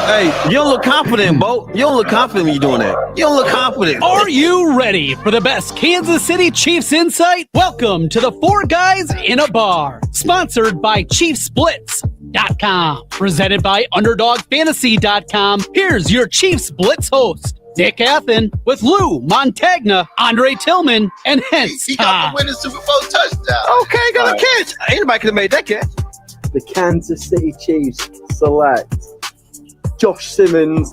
Hey, you don't look confident, Bo. You don't look confident when you're doing that. You don't look confident. Are you ready for the best Kansas City Chiefs insight? Welcome to the Four Guys in a Bar, sponsored by Chiefs Blitz.com, presented by UnderdogFantasy.com. Here's your Chiefs Blitz host, Nick Athan, with Lou, Montagna, Andre Tillman, and Hense He got the winning Super Bowl touchdown. Okay, got a catch. Anybody could have made that catch. The Kansas City Chiefs select Josh Simmons,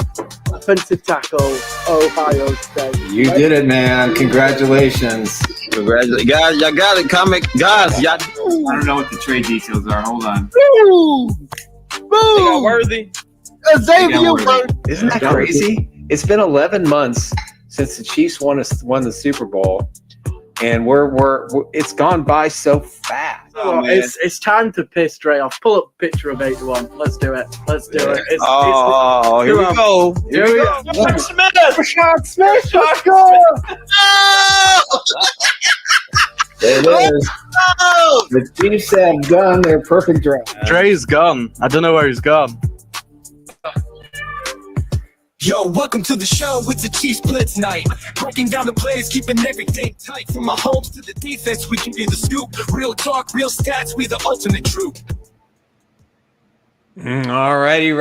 offensive tackle, Ohio State. You did it, man. Congratulations. Congratulations. Guys, y'all got it. Comic. Guys, y'all. I don't know what the trade details are. Hold on. Woo! Woo! Worthy. Xavier Worthy. Isn't that crazy? It's been 11 months since the Chiefs won the Super Bowl, and it's gone by so fast. Oh, it's time to piss straight off. Pull up a picture of 81. Let's do it. Here we go. Here we go. Rashad Smith. There it is. The Chiefs have done their perfect draft. Dre's gone. I don't know where he's gone. Yo, welcome to the show. It's a Chiefs Blitz night. Breaking down the plays, keeping everything tight. From Mahomes to the defense, we can be the scoop. Real talk, real stats, we the ultimate truth. Righty.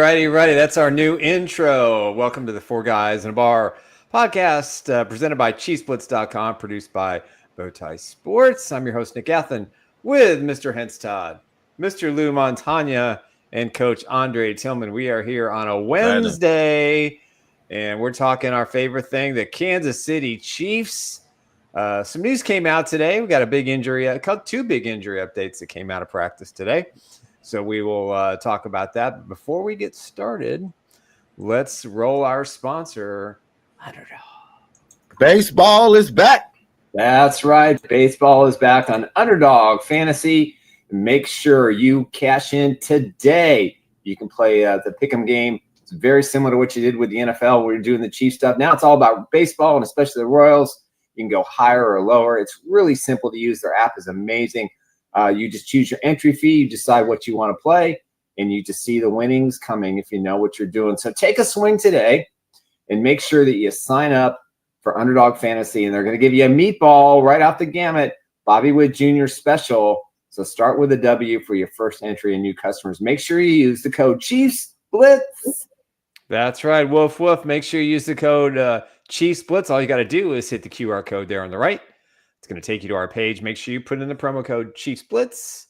That's our new intro. Welcome to the Four Guys in a Bar podcast, presented by ChiefsBlitz.com, produced by BowTie Sports. I'm your host, Nick Athan, with Mr. Hense Todd, Mr. Lou Montagna, and Coach Andre Tillman. We are here on a Wednesday, and we're talking our favorite thing, the Kansas City Chiefs. Some news came out today. We got two big injury updates that came out of practice today. So we will talk about that. But before we get started, let's roll our sponsor, Underdog. Baseball is back. That's right. Baseball is back on Underdog Fantasy. Make sure you cash in today. You can play the Pick'em game. It's very similar to what you did with the NFL. We're doing the Chiefs stuff. Now it's all about baseball, and especially the Royals. You can go higher or lower. It's really simple to use. Their app is amazing. You just choose your entry fee. You decide what you want to play, and you just see the winnings coming if you know what you're doing. So take a swing today and make sure that you sign up for Underdog Fantasy, and they're going to give you a meatball right off the gamut, Bobby Wood Jr. special. So start with a W for your first entry and new customers. Make sure you use the code Chiefs Blitz. That's right. Woof, woof. Make sure you use the code Chiefs Blitz. All you got to do is hit the QR code there on the right. It's going to take you to our page. Make sure you put in the promo code Chiefs Blitz.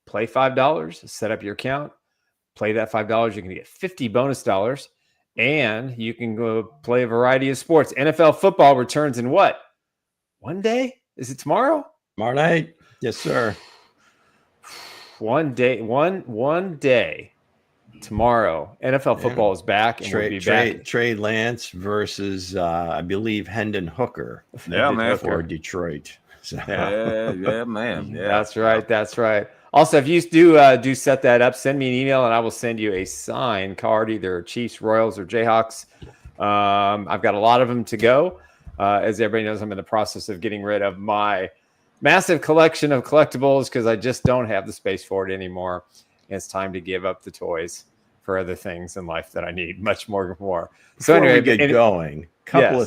Play $5. Set up your account. Play that $5. You're going to get 50 bonus dollars. And you can go play a variety of sports. NFL football returns in what? One day? Is it tomorrow? Tomorrow night. Yes, sir. One day tomorrow. NFL football is back, and we'll be back. Trey Lance versus, I believe, Hendon Hooker. For Detroit. So. Yeah, man. Yeah. That's right. Also, if you do set that up, send me an email, and I will send you a signed card, either Chiefs, Royals, or Jayhawks. I've got a lot of them to go. As everybody knows, I'm in the process of getting rid of my massive collection of collectibles because I just don't have the space for it anymore. And it's time to give up the toys for other things in life that I need much more. So Before anyway, we get going, couple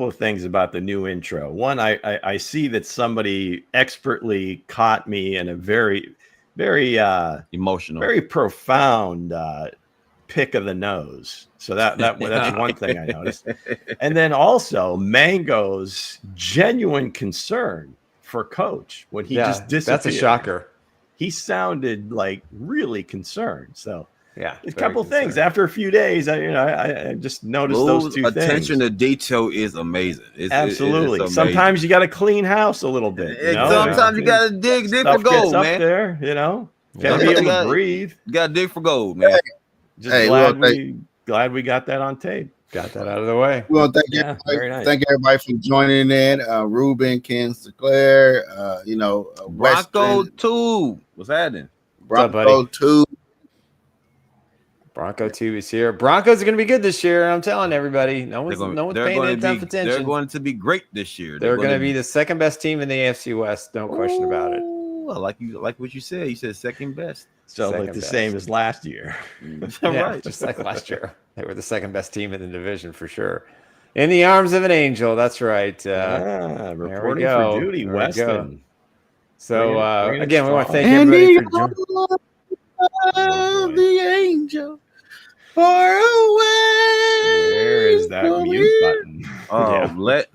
of things about the new intro. One, I see that somebody expertly caught me in a very, very emotional, very profound pick of the nose. So that's one thing I noticed. And then also Mango's genuine concern for Coach when he just disappeared. That's a shocker. He sounded like really concerned. So yeah, a couple of things. After a few days, I just noticed those two things. Attention to detail is amazing. Absolutely. It's sometimes you got to clean house a little bit. Sometimes you got to dig for gold, man. Up there, Gotta be able to breathe. You got to dig for gold, man. Just glad we got that on tape. Got that out of the way. Well, thank you. Very nice. Thank everybody for joining in. Ruben, Ken, Sinclair, Bronco 2. What's happening? Bronco 2. Bronco 2 is here. Broncos are going to be good this year. I'm telling everybody. No one's paying enough attention. They're going to be great this year. They're going to be the second best team in the AFC West. No question about it. I like what you said. You said second best. So Second like the best. same as last year. Yeah, Right. just like last year. They were the second best team in the division for sure. In the arms of an angel. That's right. Reporting go. for duty, There we Weston. So Bringing it again, we want to strong. thank everybody for joining. Of the angel far away. Where is that from mute here. button? Oh, Yeah. let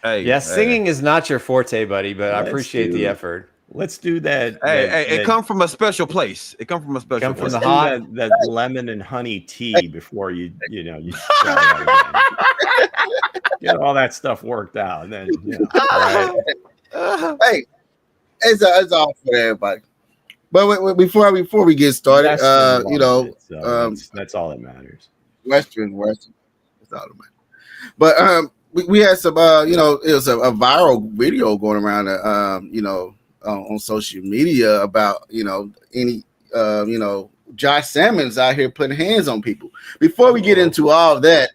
hey. Yeah, singing is not your forte, buddy, but I Let's appreciate the do- effort. Let's do that. Hey, it that- come from a special place. It come from a special Come from place. the let's do hot- that lemon and honey tea before you try that again. Get all that stuff worked out, and then right. Hey, it's all for everybody. But before we get started, Weston loved it, so um, that's all that matters. Western. It's all about. But we had some it was a viral video going around on social media about any Josh Salmon's out here putting hands on people. Before we get into all of that,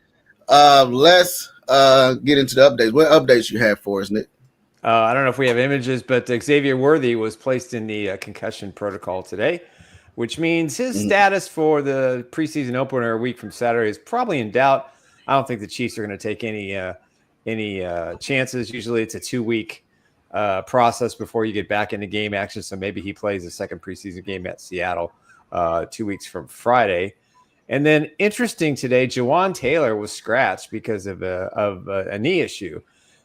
let's get into the updates. What updates you have for us, Nick? I don't know if we have images, but Xavier Worthy was placed in the concussion protocol today, which means his status for the preseason opener a week from Saturday is probably in doubt. I don't think the Chiefs are going to take any chances. Usually it's a 2-week process before you get back into game action. So maybe he plays a second preseason game at Seattle 2 weeks from Friday. And then interesting today, Jawan Taylor was scratched because of a knee issue.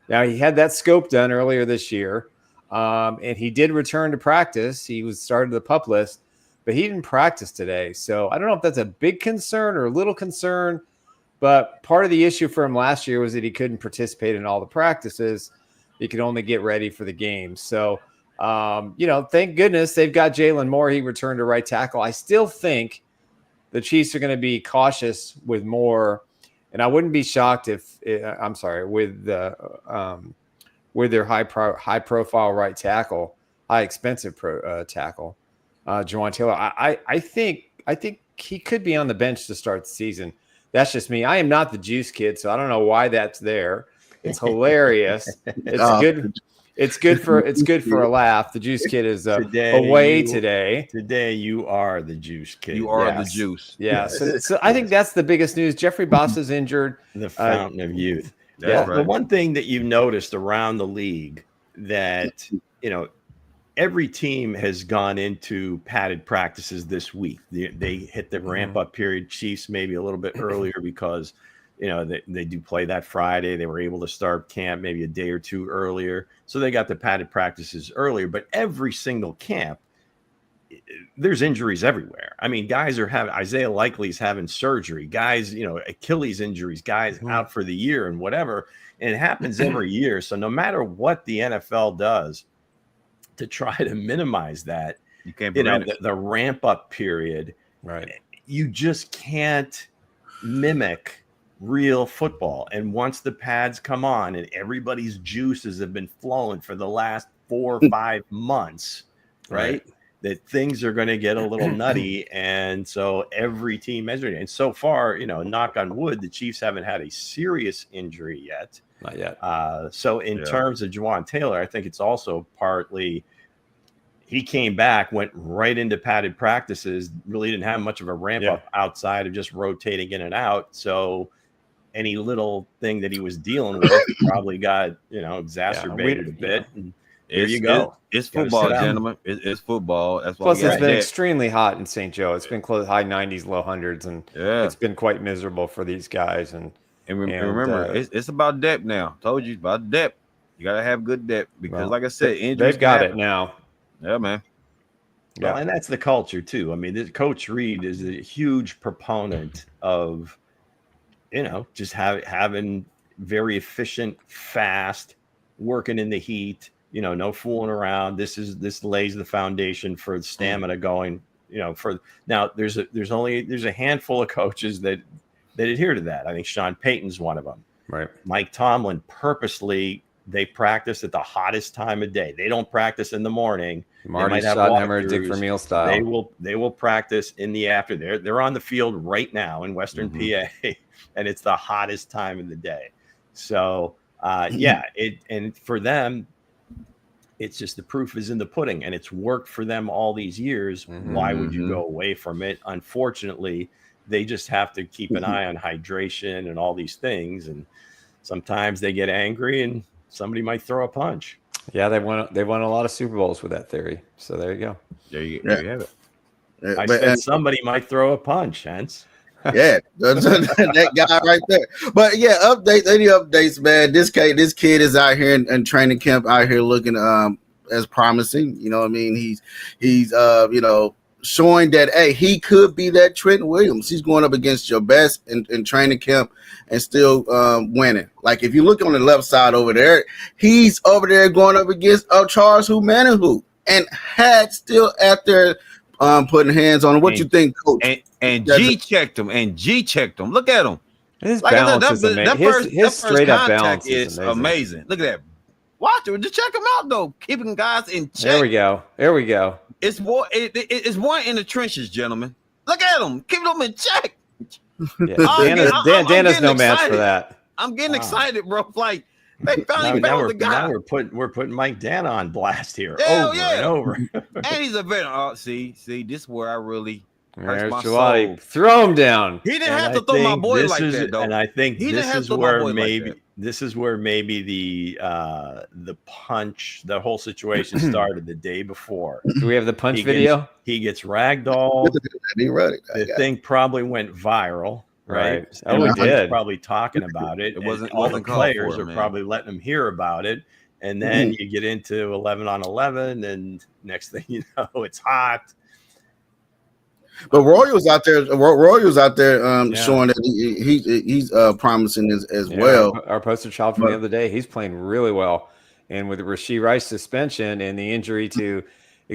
Now, he had that scope done earlier this year, and he did return to practice. He was started the PUP list, but he didn't practice today. So I don't know if that's a big concern or a little concern, but part of the issue for him last year was that he couldn't participate in all the practices. He could only get ready for the game. So, thank goodness they've got Jalen Moore. He returned to right tackle. I still think the Chiefs are going to be cautious with Moore. And I wouldn't be shocked with their high profile right tackle, high expensive tackle, Jawan Taylor. I think he could be on the bench to start the season. That's just me. I am not the juice kid, so I don't know why that's there. It's hilarious. It's good. It's good for a laugh. The juice kid is away today. Today you are the juice kid. You are the juice. Yeah. So I think that's the biggest news. Jeffrey Boss is injured. The fountain of youth. That's The right. one thing that you've noticed around the league that every team has gone into padded practices this week. They hit the ramp up period. Chiefs maybe a little bit earlier because they do play that Friday. They were able to start camp maybe a day or two earlier. So they got the padded practices earlier. But every single camp, there's injuries everywhere. I mean, guys are having Isaiah Likely's having surgery. Guys, Achilles injuries, guys out for the year and whatever. And it happens every year. So no matter what the NFL does to try to minimize that, You can't the ramp up period, Right. you just can't mimic real football. And once the pads come on and everybody's juices have been flowing for the last 4 or 5 months, right? That things are going to get a little nutty. And so every team measuring it. And so far, knock on wood, the Chiefs haven't had a serious injury yet. Not yet. So in terms of Jawan Taylor, I think it's also partly he came back, went right into padded practices, really didn't have much of a ramp up outside of just rotating in and out. So any little thing that he was dealing with probably got, exacerbated a bit. And there you go. It's football, gentlemen. It's football. That's why. Plus, it's been extremely hot in St. Joe. It's been close high 90s, low hundreds, and it's been quite miserable for these guys. And remember, it's about depth now. Told you about depth. You gotta have good depth because, like I said, injuries. They've got it now. Yeah, man. Well, and that's the culture too. I mean, Coach Reed is a huge proponent of, just having very efficient, fast, working in the heat. No fooling around. This lays the foundation for stamina going. There's a handful of coaches that adhere to that. I think Sean Payton's one of them. Right. Mike Tomlin purposely. They practice at the hottest time of day. They don't practice in the morning. Marty Schottenheimer, Dick Vermeil style. They will practice in the afternoon. They're on the field right now in Western PA, and it's the hottest time of the day. So and for them, It's just the proof is in the pudding, and it's worked for them all these years. Why would you go away from it? Unfortunately, they just have to keep an eye on hydration and all these things. And sometimes they get angry and somebody might throw a punch. Yeah, they won a lot of Super Bowls with that theory. So there you go. There you have it. I said somebody might throw a punch, Hense. Yeah, that guy right there. But yeah, any updates, man? This kid is out here in training camp, out here looking as promising. You know what I mean? He's showing that, hey, he could be that Trent Williams. He's going up against your best in training camp and still winning. Like, if you look on the left side over there, he's over there going up against Charles Humanahu and had still at there putting hands on him. What you think, Coach? And G checked him. Look at him. His balance is amazing. His straight up balance is amazing. Look at that. Watch it. Just check him out, though. Keeping guys in check. There we go. It's more in the trenches, gentlemen. Look at him. Keep them in check. Yeah. Dan is no match for that. I'm getting excited, bro. Like, they finally found the guy. Now we're putting Mike Dana on blast here and over. And he's a veteran. See, this is where I really hurts my July. soul. Throw him down. He didn't have to throw my boy like that, though. And I think this is where maybe the punch, the whole situation started the day before. Do we have the punch video? He gets ragdolled. The thing probably went viral. Right. Oh, it did. Probably talking about it. It wasn't all the players are probably letting him hear about it. And then you get into 11 on 11, and next thing you know, it's hot. But Roy was out there showing that he's promising as well. Our poster child from the other day, he's playing really well. And with the Rashee Rice suspension and the injury to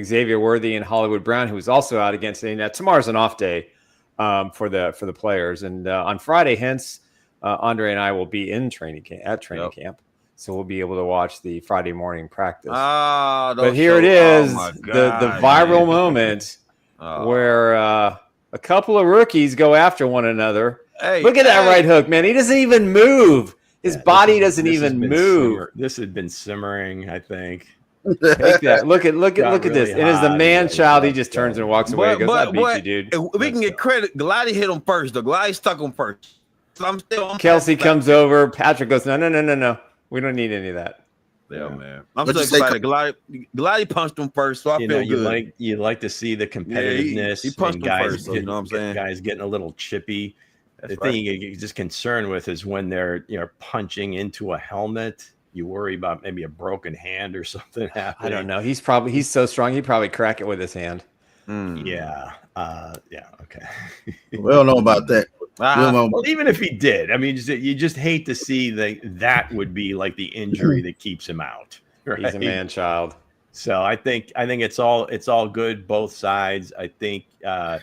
Xavier Worthy and Hollywood Brown, who was also out against it. Now, tomorrow's an off day for the players. And on Friday, Hense, Andre and I will be in training camp. So we'll be able to watch the Friday morning practice. But here it is, the viral moment where a couple of rookies go after one another. Hey, look at that right hook, man. He doesn't even move. His body doesn't even move. This had been simmering, I think. Take that. Look at this. It is the man child. He just turns and walks away. He goes, I beat you, dude. We can get credit. Glady hit him first. The Glady stuck him first. So I'm still. Kelsey comes over. Patrick goes, no. We don't need any of that. Yeah, man. I'm so excited. Glady punched him first, so I feel good. You like to see the competitiveness. He punched him first, so you know what I'm saying? Guys getting a little chippy. The thing you get just concerned with is when they're punching into a helmet. You worry about maybe a broken hand or something happening. I don't know. He's so strong. He'd probably crack it with his hand. Yeah. Okay. We don't know about that. Well, even if he did, I mean, you just hate to see that would be like the injury that keeps him out. Right? He's a man child. So I think it's all good, both sides. I think. Well,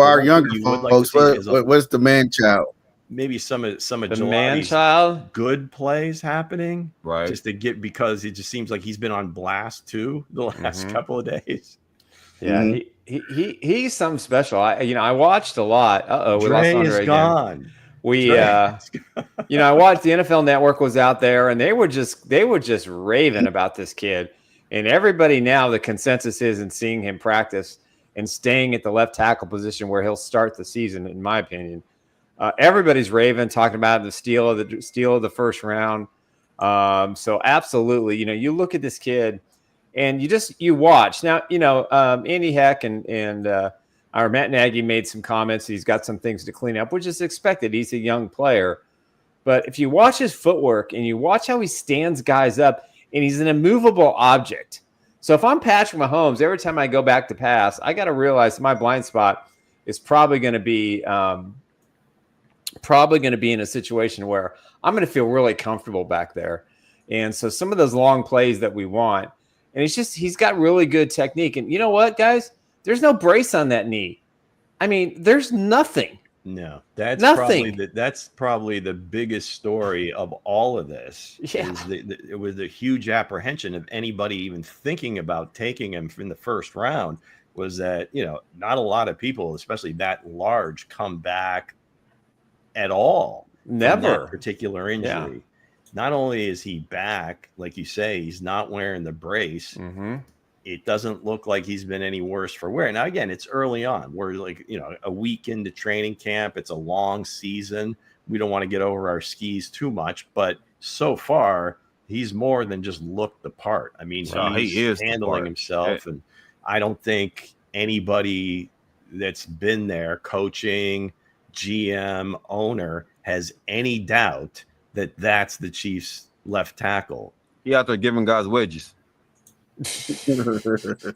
our younger folks, what's the man child? Maybe some of the man child good plays happening, right? Just to get, because it just seems like he's been on blast too the last couple of days. Yeah, he's something special. I watched a lot. We lost Andre again. I watched the NFL Network was out there, and they were just raving about this kid. And everybody now, the consensus is in seeing him practice and staying at the left tackle position where he'll start the season, in my opinion. Everybody's raving, talking about the steal of the first round. So absolutely, you look at this kid and you watch. Now, Andy Heck and our Matt Nagy made some comments. He's got some things to clean up, which is expected. He's a young player. But if you watch his footwork and you watch how he stands guys up, and he's an immovable object. So if I'm Patrick Mahomes, every time I go back to pass, I got to realize my blind spot is probably going to be in a situation where I'm going to feel really comfortable back there. And so some of those long plays that we want, and he's got really good technique. And you know what, guys? There's no brace on that knee. I mean, there's nothing. No, that's nothing. Probably the biggest story of all of this. Yeah. It was a huge apprehension of anybody even thinking about taking him in the first round, was that, not a lot of people, especially that large, come back at all. Never. From that particular injury. not only is he back, like you say, he's not wearing the brace. It doesn't look like he's been any worse for wear. Now, again, it's early on. We're like, a week into training camp. It's a long season. We don't want to get over our skis too much, but so far he's more than just looked the part. I mean, he is handling himself, and I don't think anybody that's been there, coaching, GM, owner, has any doubt that that's the Chiefs left tackle. He out there giving guys wedges.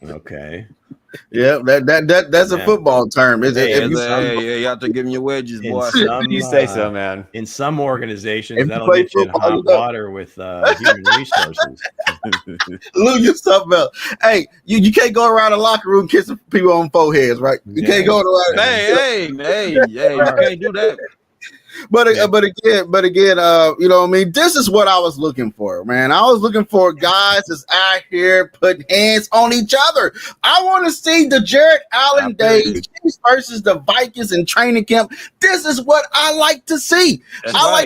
Okay. Yeah, that's a football term. Is it? You out there giving your wedges, boy. You say so, man. In some organizations, that'll get you in hot water with human resources. Lou, you something else. Hey, you can't go around the locker room kissing people on foreheads, right? You can't go around. Hey, you can't do that. But again, you know what I mean? This is what I was looking for, man. I was looking for guys that's out here putting hands on each other. I want to see the Jared Allen days versus the Vikings in training camp. This is what I like to see.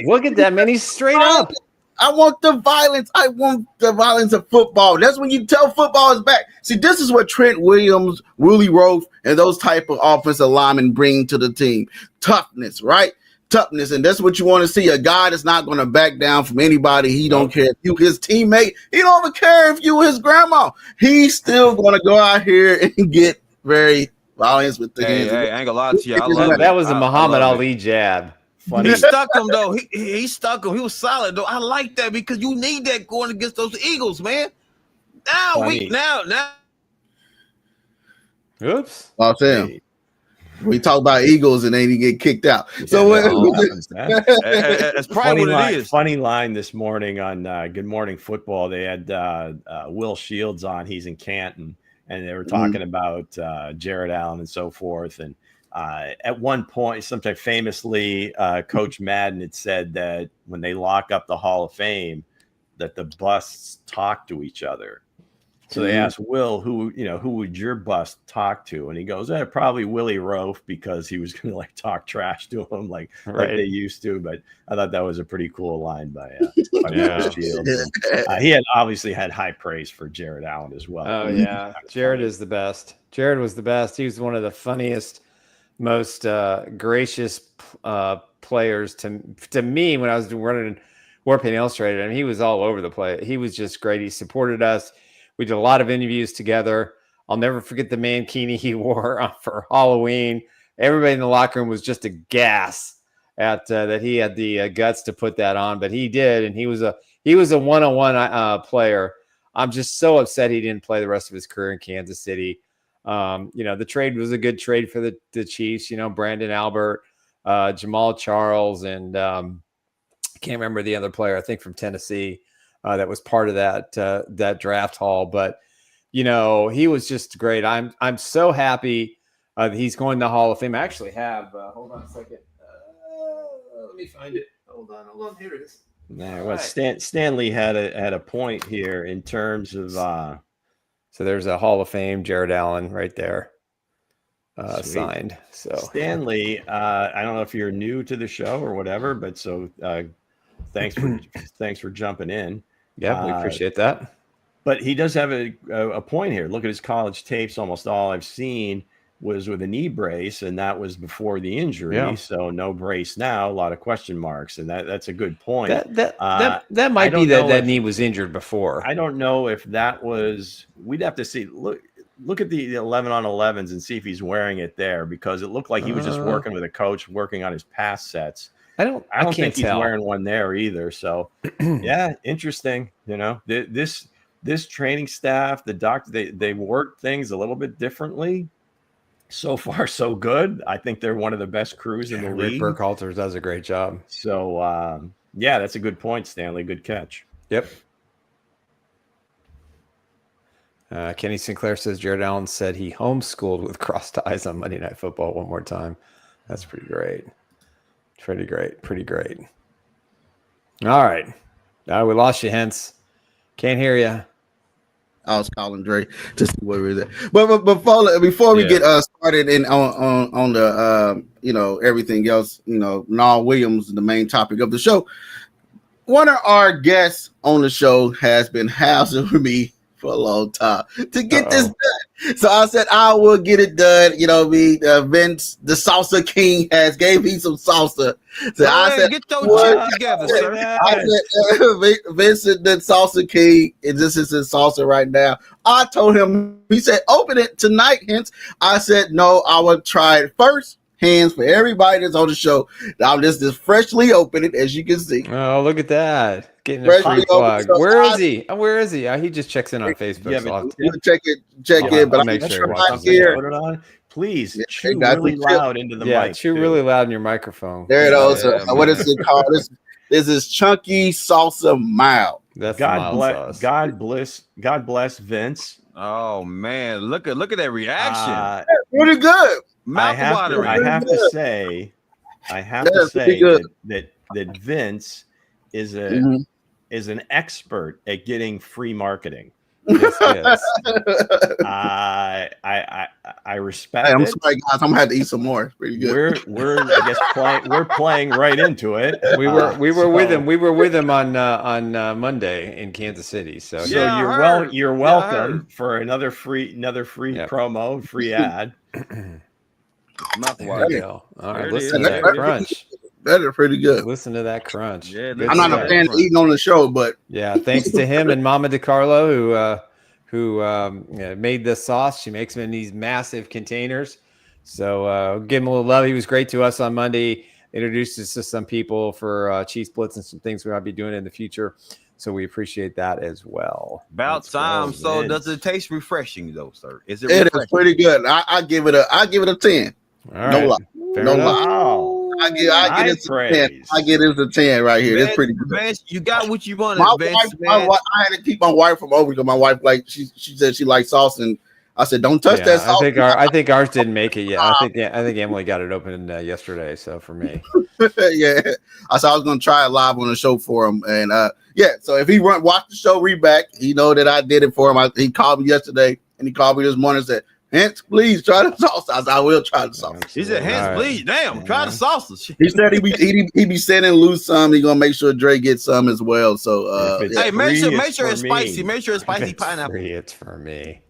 Look at that, man. He's straight up. I want the violence. I want the violence of football. That's when you tell football is back. See, this is what Trent Williams, Willie Roaf, and those type of offensive linemen bring to the team. Toughness, right? Toughness, and that's what you want to see. A guy that's not going to back down from anybody. He don't care if you his teammate. He don't even care if you his grandma. He's still going to go out here and get very violent with the hands. Hey, I ain't gonna lie to you. I love that was a Muhammad Ali jab. Funny. He stuck him though. He stuck him. He was solid though. I like that because you need that going against those Eagles, man. Now. Oops. Oh, Sam. We talk about Eagles and then he get kicked out. So that's probably what it is. Funny line this morning on Good Morning Football. They had Will Shields on. He's in Canton, and they were talking about Jared Allen and so forth. And at one point, sometime famously, Coach Madden had said that when they lock up the Hall of Fame, that the busts talk to each other. So they asked Will, who would your bust talk to? And he goes, probably Willie Roaf, because he was going to talk trash to him like they used to. But I thought that was a pretty cool line by Will Shields. He had obviously had high praise for Jared Allen as well. Oh yeah, Jared is the best. Jared was the best. He was one of the funniest, most gracious players to me when I was running Warpaint Illustrated. I mean, he was all over the place. He was just great. He supported us. We did a lot of interviews together. I'll never forget the mankini he wore for Halloween. Everybody in the locker room was just aghast at that he had the guts to put that on, but he did, and he was a 101 player. I'm just so upset he didn't play the rest of his career in Kansas City. The trade was a good trade for the Chiefs. Brandon Albert, Jamal Charles, and I can't remember the other player. I think from Tennessee. That was part of that draft haul, but he was just great. I'm so happy that he's going to the Hall of Fame. I actually have. Hold on a second. Let me find it. Hold on. Here it is. Stanley had a point here in terms of. So there's a Hall of Fame Jared Allen right there, signed. So Stanley, I don't know if you're new to the show or whatever, but so thanks for jumping in. Yeah, we appreciate that. But he does have a point here. Look at his college tapes. Almost all I've seen was with a knee brace, and that was before the injury. Yeah. So no brace now. A lot of question marks, and that's a good point. That might be that knee was injured before. I don't know if that was. We'd have to see. Look at the 11-on-11s and see if he's wearing it there, because it looked like he was just working with a coach, working on his pass sets. I don't think he's wearing one there either. So yeah, interesting. This training staff, the doctor, they work things a little bit differently. So far, so good. I think they're one of the best crews in the league. Rick Burkhalter does a great job. So that's a good point, Stanley. Good catch. Yep. Kenny Sinclair says Jared Allen said he homeschooled with crossed eyes on Monday Night Football one more time. That's pretty great. Pretty great. All right. We lost you, Hense. Can't hear you. I was calling Dre to see where we was at. But before we get started in on the everything else, Nohl Williams, the main topic of the show. one of our guests on the show has been housing with me for a long time to get this done. So I said I will get it done. You know, Vince, the salsa king, has gave me some salsa. So I said, get your shit together, sir. I said, Vincent, the salsa king, and this is his salsa right now. I told him, he said, open it tonight, Hense. I said, no, I will try it first. Hands for everybody that's on the show. I'll just freshly open it, as you can see. Oh, look at that. Getting a free plug. Where is he? Where is he? He just checks in on Facebook. Yeah, so check in, but I'll make sure. Not here. Put it on. Please chew really loud into the mic. Chew really loud in your microphone. There it is. What is it called? This is chunky salsa mild. That's God bless Vince. Oh man, look at that reaction. Pretty good. I have to say that Vince is an expert at getting free marketing. Yes. I respect. Hey, I'm it. sorry, guys. I'm gonna have to eat some more. It's pretty good. We're playing right into it. We were with him. We were with him on Monday in Kansas City. So you're welcome for another free promo, free ad. There you go. All right, listen to that crunch. That is pretty good. Listen to that crunch. Yeah, I'm not a fan of eating on the show, but yeah, thanks to him and Mama DiCarlo who made this sauce. She makes them in these massive containers. So give him a little love. He was great to us on Monday. Introduced us to some people for Chiefs Blitz and some things we might be doing in the future. So we appreciate that as well. About time. So does it taste refreshing though, sir? Is it? It is pretty good. I give it a 10. All right. No lie. No lie. I get it to 10. I get it to 10 right here. It's pretty good. Vance, you got what you wanted. My wife, I had to keep my wife from over because my wife she said she likes sauce, and I said don't touch that sauce. I think ours didn't make it yet. I think Emily got it open yesterday. So for me, yeah, I said I was gonna try it live on the show for him, and so if he watch the show, read back, he know that I did it for him. He called me yesterday, and he called me this morning and said, Hense, please try the sauce. I said, I will try the sauce. He said, Hense, please, try the sauces. He said he be sending loose some. He gonna make sure Dre gets some as well. So hey, make sure it's spicy. Make sure it's spicy pineapple. It's for me.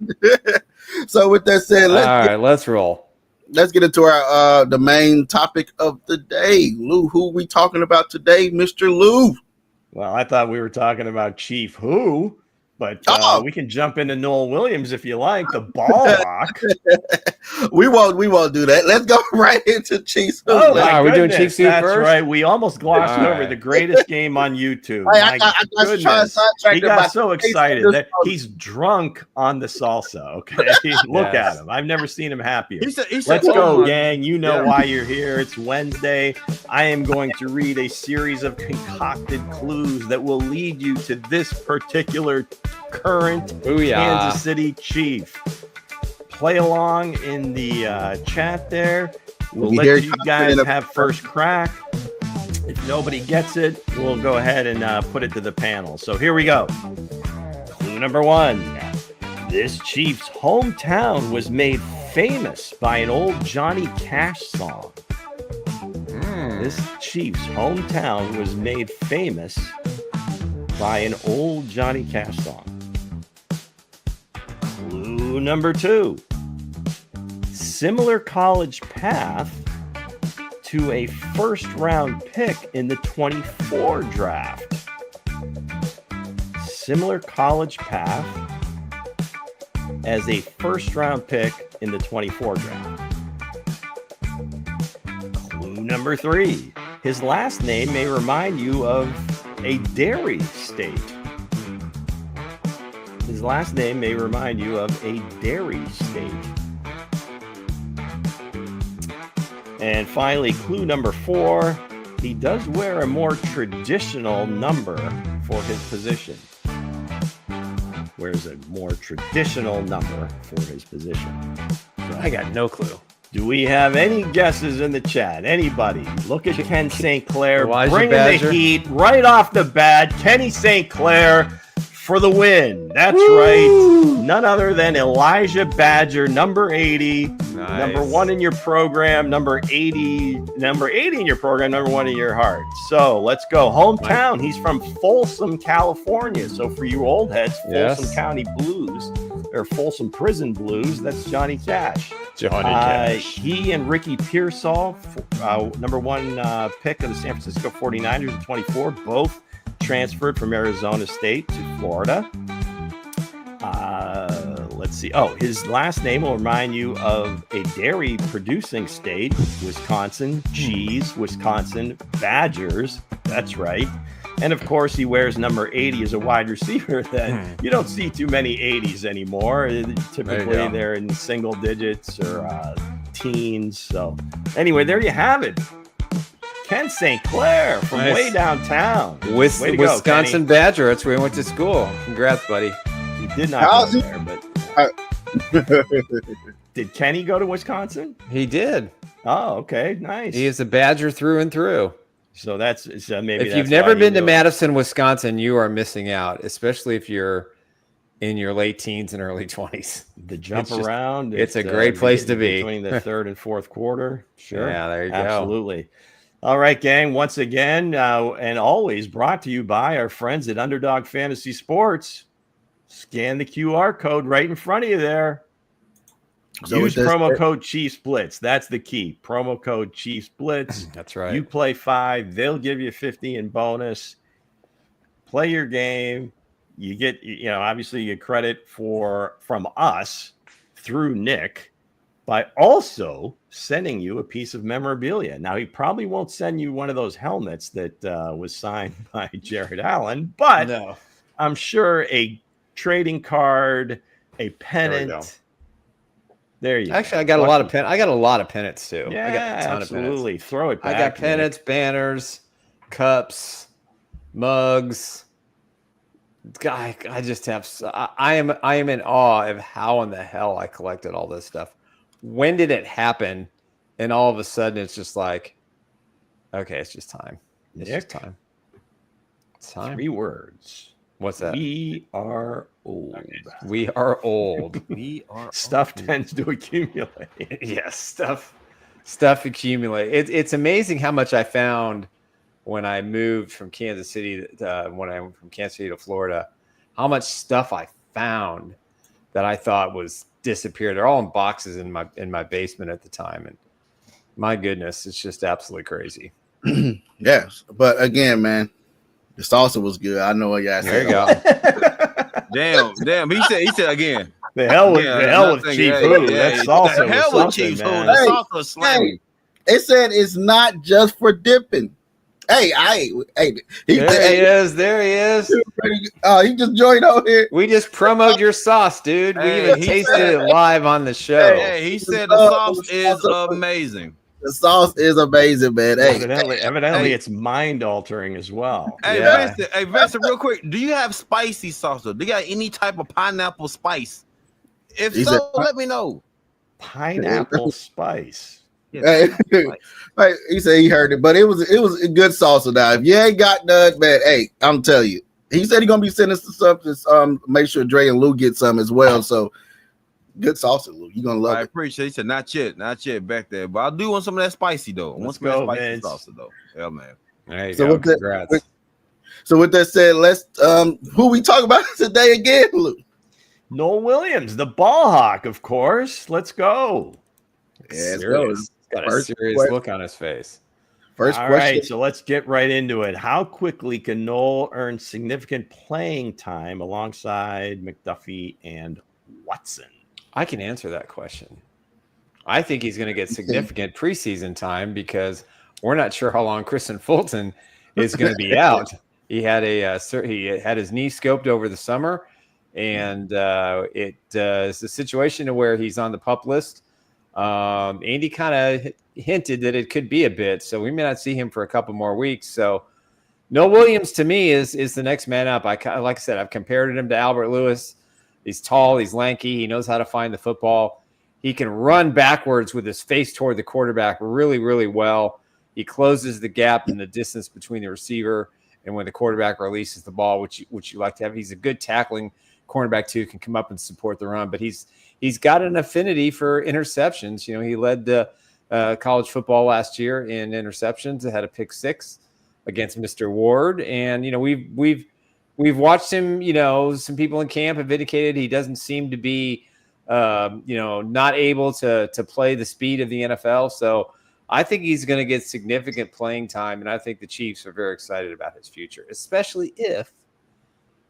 So with that said, let's roll. Let's get into our the main topic of the day. Lou, who we talking about today, Mr. Lou? Well, I thought we were talking about Chief Who. But we can jump into Nohl Williams if you like. The ball rock. we won't do that. Let's go right into Chiefs. Oh, we're doing Chiefs first. That's right. We almost glossed over the greatest game on YouTube. He got so excited that he's drunk on the salsa. Okay, look at him. I've never seen him happier. Let's go, gang. You know why you're here. It's Wednesday. I am going to read a series of concocted clues that will lead you to this particular current Kansas City Chief. Play along in the chat there. We'll let you guys have first crack. If nobody gets it, we'll go ahead and put it to the panel. So here we go. Clue number 1. This Chief's hometown was made famous by an old Johnny Cash song. This Chief's hometown was made famous by an old Johnny Cash song. Clue number 2. Similar college path to a first-round pick in the 24 draft. Similar college path as a first-round pick in the 24 draft. Clue number 3. His last name may remind you of a dairy state. His last name may remind you of a dairy state. And finally, clue number 4. He does wear a more traditional number for his position. Wears a more traditional number for his position. So I got no clue. Do we have any guesses in the chat? Anybody? Look at Ken St. Clair bringing the heat right off the bat. Kenny St. Clair for the win. That's right. None other than Elijah Badger, number 80, Nice. Number 1 in your program, number 80 in your program, number 1 in your heart. So let's go. Hometown. He's from Folsom, California. So for you old heads, Folsom County Blues or Folsom Prison Blues, that's Johnny Cash. Johnny Cash. He and Ricky Pearsall, number 1 pick of the San Francisco 49ers at 24, both transferred from Arizona State to Florida. Let's see. Oh, his last name will remind you of a dairy producing state, Wisconsin. Cheese, Wisconsin. Badgers. That's right. And of course, he wears number 80 as a wide receiver. That you don't see too many 80s anymore. Typically, they're in single digits or teens. So anyway, there you have it. Ken St. Clair from way downtown. Wisconsin Badger. That's where he went to school. Congrats, buddy. He did not go there, but did Kenny go to Wisconsin? He did. Oh, okay, nice. He is a Badger through and through. So that's maybe. If you've never been to Madison, Wisconsin, you are missing out, especially if you're in your late teens and early 20s. The jump around. It's a great place to be between the third and fourth quarter. Sure. Yeah, there you go. Absolutely. All right, gang. Once again, and always brought to you by our friends at Underdog Fantasy Sports. Scan the QR code right in front of you there. So use promo code Chiefs Blitz. That's the key. Promo code Chiefs Blitz. That's right. You play 5, they'll give you 50 in bonus. Play your game. You get, obviously you get credit from us through Nick by also sending you a piece of memorabilia. Now, he probably won't send you one of those helmets that was signed by Jared Allen, but no. I'm sure a trading card, a pennant. There you go. Actually, I got a lot of I got a lot of pennants too. Yeah, I got a ton absolutely. Of pennants. Throw it back. I got pennants, banners, cups, mugs. I just have. I am in awe of how in the hell I collected all this stuff. When did it happen? And all of a sudden, it's just like, okay, it's just time. It's just time. It's time. 3 words. What's that? We are old. We are old. We are stuff old. Tends to accumulate. Yes, stuff accumulate. It's amazing how much I found when I moved from Kansas City when I went from Kansas City to Florida. How much stuff I found that I thought was disappeared. They're all in boxes in my basement at the time, and my goodness, it's just absolutely crazy. Yes, but again, man. The salsa was good. I know what y'all said. There you go. Damn. He said again. The hell with cheap food. That's salsa. The hell with cheap food. The salsa slamming. It said it's not just for dipping. Hey. There he is. He just joined out here. We just promoted your sauce, dude. We even tasted it live on the show. Hey, he said the sauce is amazing. The sauce is amazing, man. Hey, evidently it's mind altering as well. Hey, Vincent, real quick, do you have spicy salsa? Do you got any type of pineapple spice? If so, let me know. Pineapple spice. Hey, he said he heard it, but it was a good salsa. Now, if you ain't got none, man, hey, I'm telling you, he said he's gonna be sending us something. Make sure Dre and Lou get some as well. So. Good salsa, Lou. You're gonna love it. I appreciate it. He said not yet back there. But I do want some of that spicy though. I want some of that spicy salsa though. Yeah, man. There you go. Congrats. So with that said, let's who we talk about today again, Lou? Nohl Williams, the ball hawk, of course. Let's go. Yeah, He's got a serious look on his face. First All question. Right, so let's get right into it. How quickly can Nohl earn significant playing time alongside McDuffie and Watson? I can answer that question. I think he's going to get significant preseason time because we're not sure how long Kristian Fulton is going to be out. He had his knee scoped over the summer, and it is a situation where he's on the PUP list. Andy kind of hinted that it could be a bit, so we may not see him for a couple more weeks. So, Nohl Williams to me is the next man up. Like I said, I've compared him to Albert Lewis. He's tall, he's lanky, he knows how to find the football. He can run backwards with his face toward the quarterback really, really well. He closes the gap in the distance between the receiver and when the quarterback releases the ball, which you like to have. He's a good tackling cornerback too, can come up and support the run. But he's got an affinity for interceptions. He led the college football last year in interceptions. Had a pick 6 against Mr. Ward, and we've watched him. Some people in camp have indicated he doesn't seem to be not able to play the speed of the NFL. So I think he's going to get significant playing time, and I think the Chiefs are very excited about his future, especially if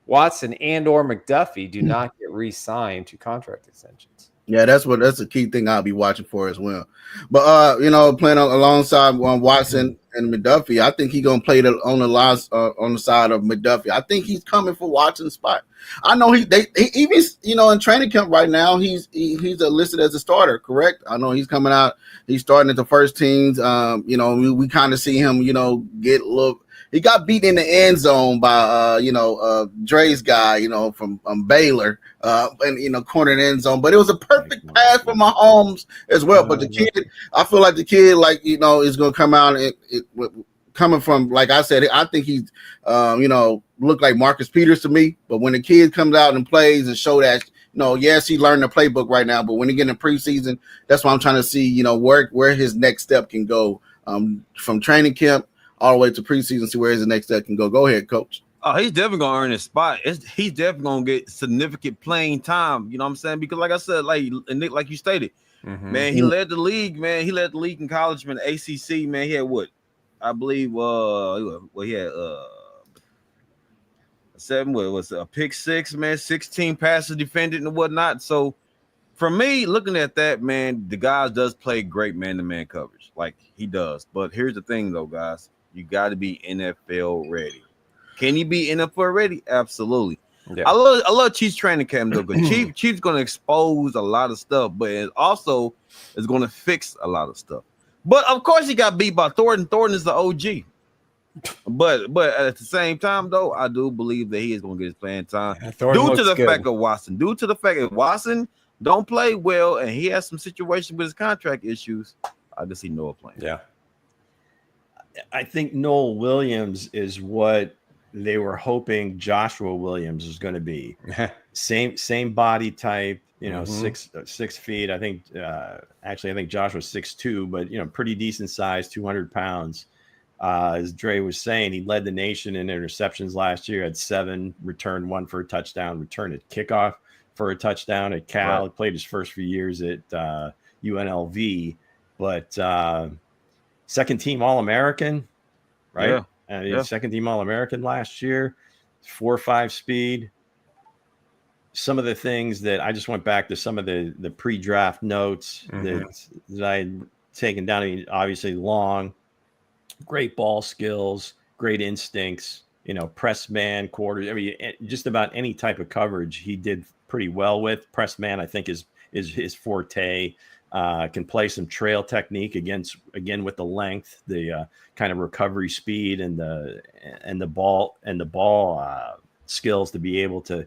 Watson and or McDuffie do not get re-signed to contract extensions. Yeah, that's a key thing I'll be watching for as well. But playing alongside Watson and McDuffie, I think he's gonna play on the side of McDuffie. I think he's coming for Watson's spot. I know he even in training camp right now he's listed as a starter, correct? I know he's coming out. He's starting at the first teams. We kind of see him get a little. He got beat in the end zone by Dre's guy, from Baylor, and cornered end zone. But it was a perfect pass for Mahomes as well. But the kid, I feel like the kid, is going to come out and coming from, like I said, I think he's, looked like Marcus Peters to me. But when the kid comes out and plays and show that, yes, he learned the playbook right now. But when he get in preseason, that's why I'm trying to see, where his next step can go from training camp all the way to preseason, see where his next step can go. Go ahead, Coach. Oh, he's definitely going to earn his spot. He's definitely going to get significant playing time. You know what I'm saying? Because like I said, like you stated, man, he led the league, man. He led the league in college, man, the ACC, man. He had what? I believe, he had 7, what was it, a pick 6, man, 16 passes defended and whatnot. So for me, looking at that, man, the guy does play great man-to-man coverage. Like he does. But here's the thing, though, guys. You got to be NFL ready. Can you be NFL ready? Absolutely. Yeah. I love Chiefs training camp though, because Chiefs going to expose a lot of stuff, but it also is going to fix a lot of stuff. But of course, he got beat by Thornton. Thornton is the OG. But at the same time, though, I do believe that he is going to get his playing time due to the fact of Watson. Due to the fact that Watson don't play well and he has some situations with his contract issues, I just see Noah playing. Yeah. I think Nohl Williams is what they were hoping Joshua Williams was going to be. Same body type, 6 feet. I think actually I think Joshua's 6'2", but pretty decent size, 200 pounds. As Dre was saying, he led the nation in interceptions last year, had 7, returned 1 for a touchdown, returned a kickoff for a touchdown at Cal. Right. Played his first few years at UNLV, but second team All-American, right? Yeah. Second team All-American last year, 4.5 speed. Some of the things that I just went back to some of the pre-draft notes that I had taken down. I mean, obviously long, great ball skills, great instincts, press man, quarters. I mean, just about any type of coverage he did pretty well with. Press man, I think, is his forte. Can play some trail technique again with the length, the kind of recovery speed, and the ball skills to be able to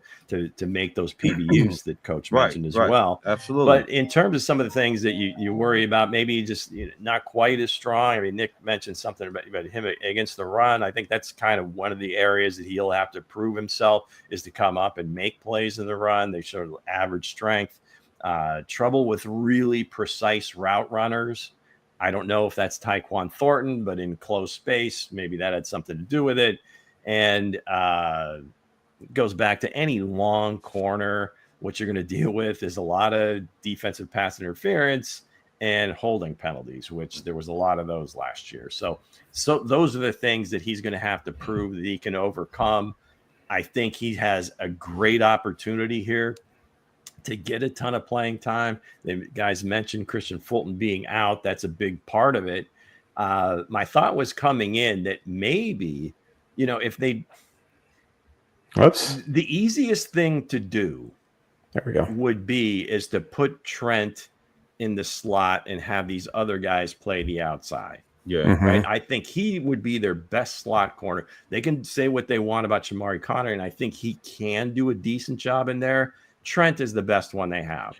make those PBUs that Coach mentioned as well. Absolutely. But in terms of some of the things that you worry about, maybe just not quite as strong. I mean, Nick mentioned something about him against the run. I think that's kind of one of the areas that he'll have to prove himself, is to come up and make plays in the run. They sort of average strength. Trouble with really precise route runners. I don't know if that's Tyquan Thornton, but in close space, maybe that had something to do with it. And it goes back to any long corner. What you're going to deal with is a lot of defensive pass interference and holding penalties, which there was a lot of those last year. So those are the things that he's going to have to prove that he can overcome. I think he has a great opportunity here to get a ton of playing time. The guys mentioned Kristian Fulton being out. That's a big part of it. My thought was coming in that maybe, if they, the easiest thing to do would be is to put Trent in the slot and have these other guys play the outside. Yeah. Right. I think he would be their best slot corner. They can say what they want about Shamari Connor, and I think he can do a decent job in there. Trent is the best one they have.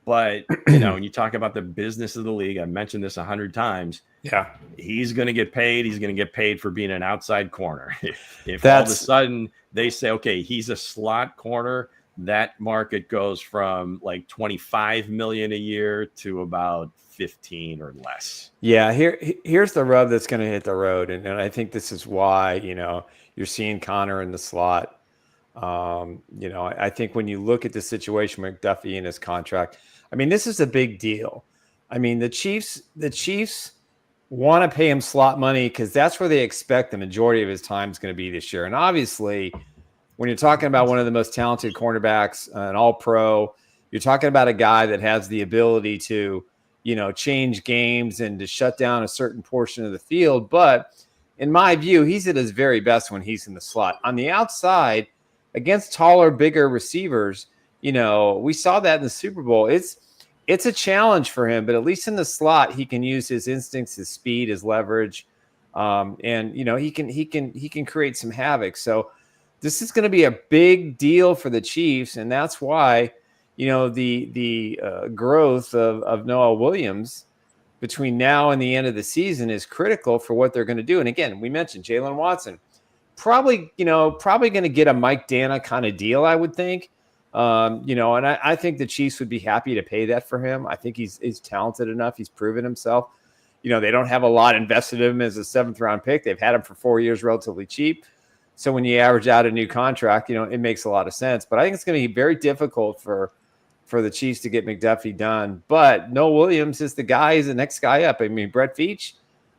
But, when you talk about the business of the league, I mentioned this 100 times. Yeah. He's going to get paid. He's going to get paid for being an outside corner. If all of a sudden they say, okay, he's a slot corner, that market goes from like 25 million a year to about 15 or less. Yeah, here's the rub that's going to hit the road, and I think this is why you're seeing Connor in the slot. I think when you look at the situation with McDuffie and his contract, I mean, this is a big deal. I mean, the Chiefs want to pay him slot money because that's where they expect the majority of his time is going to be this year. And obviously, when you're talking about one of the most talented cornerbacks, an all-pro, you're talking about a guy that has the ability to, change games and to shut down a certain portion of the field. But in my view, he's at his very best when he's in the slot. On the outside, against taller, bigger receivers, we saw that in the Super Bowl. It's a challenge for him, but at least in the slot, he can use his instincts, his speed, his leverage, and he can create some havoc. So this is going to be a big deal for the Chiefs, and that's why the growth of Nohl Williams between now and the end of the season is critical for what they're going to do. And again, we mentioned Jalen Watson, probably going to get a Mike Dana kind of deal, I would think. And I think the Chiefs would be happy to pay that for him. I think he's talented enough. He's proven himself. They don't have a lot invested in him as a 7th round pick. They've had him for 4 years, relatively cheap. So when you average out a new contract, it makes a lot of sense. But I think it's going to be very difficult for the Chiefs to get McDuffie done. But Nohl Williams is the guy, is the next guy up. I mean, Brett Veach,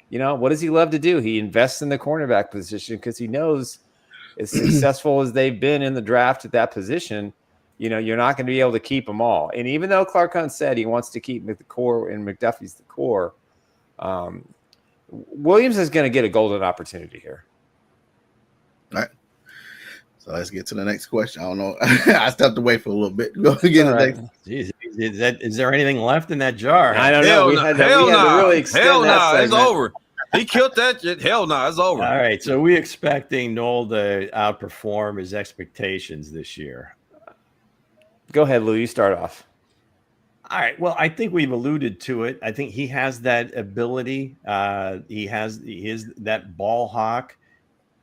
what does he love to do? He invests in the cornerback position because he knows as successful as they've been in the draft at that position, you're not going to be able to keep them all. And even though Clark Hunt said he wants to keep the core and McDuffie's the core, Williams is going to get a golden opportunity here. All right. So let's get to the next question. I don't know. I still have to wait for a little bit to go again. Right. Jeez, is there anything left in that jar? I don't know. We had to really extend that segment. It's over. He killed that shit. Hell no, it's over. All right. So we're expecting Nohl to outperform his expectations this year. Go ahead, Lou. You start off. All right. Well, I think we've alluded to it. I think he has that ability. He is that ball hawk.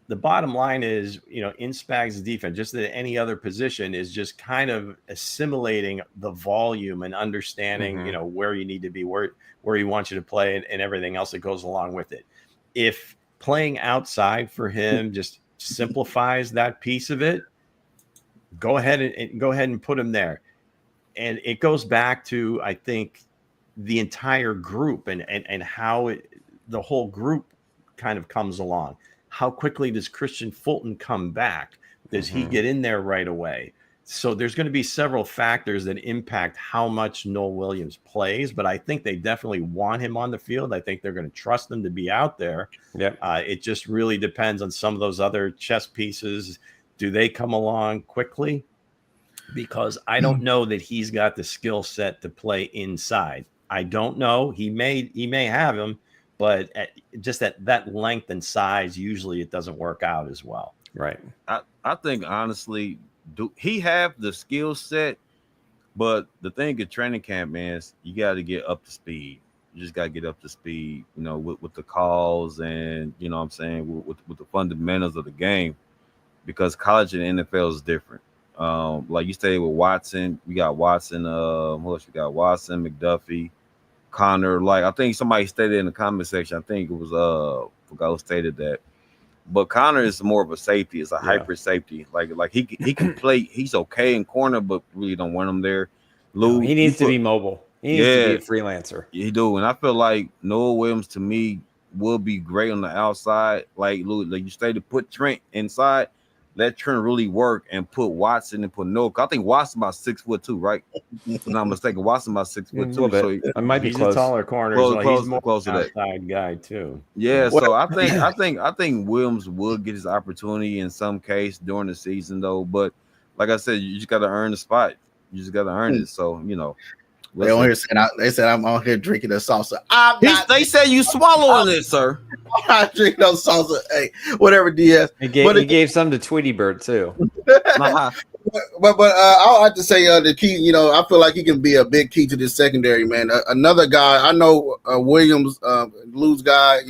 The bottom line is, in Spags' defense, just as any other position, is just kind of assimilating the volume and understanding, where you need to be, where he wants you to play, and everything else that goes along with it. If playing outside for him just simplifies that piece of it, go ahead and put him there. And it goes back to, I think, the entire group and how the whole group kind of comes along. How quickly does Kristian Fulton come back? Does he get in there right away? So there's going to be several factors that impact how much Nohl Williams plays, but I think they definitely want him on the field. I think they're going to trust him to be out there. Yep. It just really depends on some of those other chess pieces. Do they come along quickly? Because I don't know that he's got the skill set to play inside. I don't know. He may have him, but at that length and size, usually it doesn't work out as well. Right. I think, honestly, he have the skill set, but the thing at training camp, man, is you got to get up to speed. You just got to get up to speed, with the calls and, what I'm saying, with the fundamentals of the game, because college and NFL is different. Like you stayed with Watson, we got Watson, who else we got? Watson, McDuffie, Connor. Like, I think somebody stated in the comment section, I think it was forgot who stated that. But Connor is more of a safety, it's a hyper safety. Like he can play, he's okay in corner, but really don't want him there. Lou, he needs to be mobile. He needs to be a freelancer. He do. And I feel like Nohl Williams to me will be great on the outside. Like Lou, like you stated, put Trent inside. Let Trent really work and put Watson and put Nohl. I think Watson about 6'2", right? If I'm not mistaken, Watson about 6'2". So I might be he's close. A taller corner. He's more close to that outside guy too. Yeah, so I think Williams will get his opportunity in some case during the season though. But like I said, you just got to earn the spot. You just got to earn it. So They on here saying they said I'm on here drinking the salsa. They said you swallowing it, sir. I'm not drinking no salsa. Hey, whatever, DS. He gave some to Tweety Bird too. But I'll have to say the key. I feel like he can be a big key to this secondary, man. Another guy I know, Williams, Lou's guy.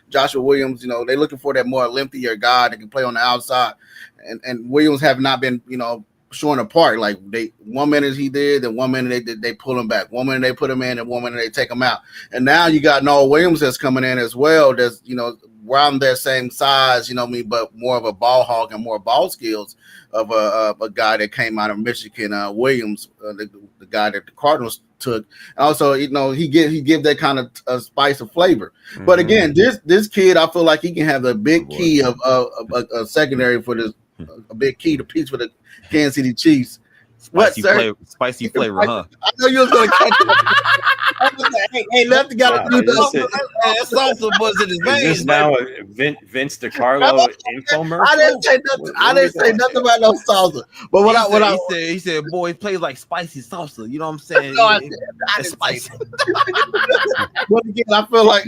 Joshua Williams. They're looking for that more lengthier guy that can play on the outside, and Williams have not been showing apart. Like they 1 minute he did, and 1 minute they pull him back. 1 minute they put him in, and 1 minute they take him out. And now you got Nohl Williams that's coming in as well. That's around their same size, but more of a ball hog and more ball skills of a guy that came out of Michigan, Williams, the guy that the Cardinals took. And also, he give that kind of spice of flavor. Mm-hmm. But again, this kid, I feel like he can have a big key of a secondary for this, a big key to piece for the Kansas City Chiefs. Spicy flavor, huh? I know you was gonna catch it. Hey, left got to do that salsa was in his veins. Is this now a Vince DiCarlo infomercial? I didn't say nothing. I didn't say nothing about no salsa. But he said, boy, he plays like spicy salsa. You know what I'm saying? No, I didn't spicy. But again, I feel like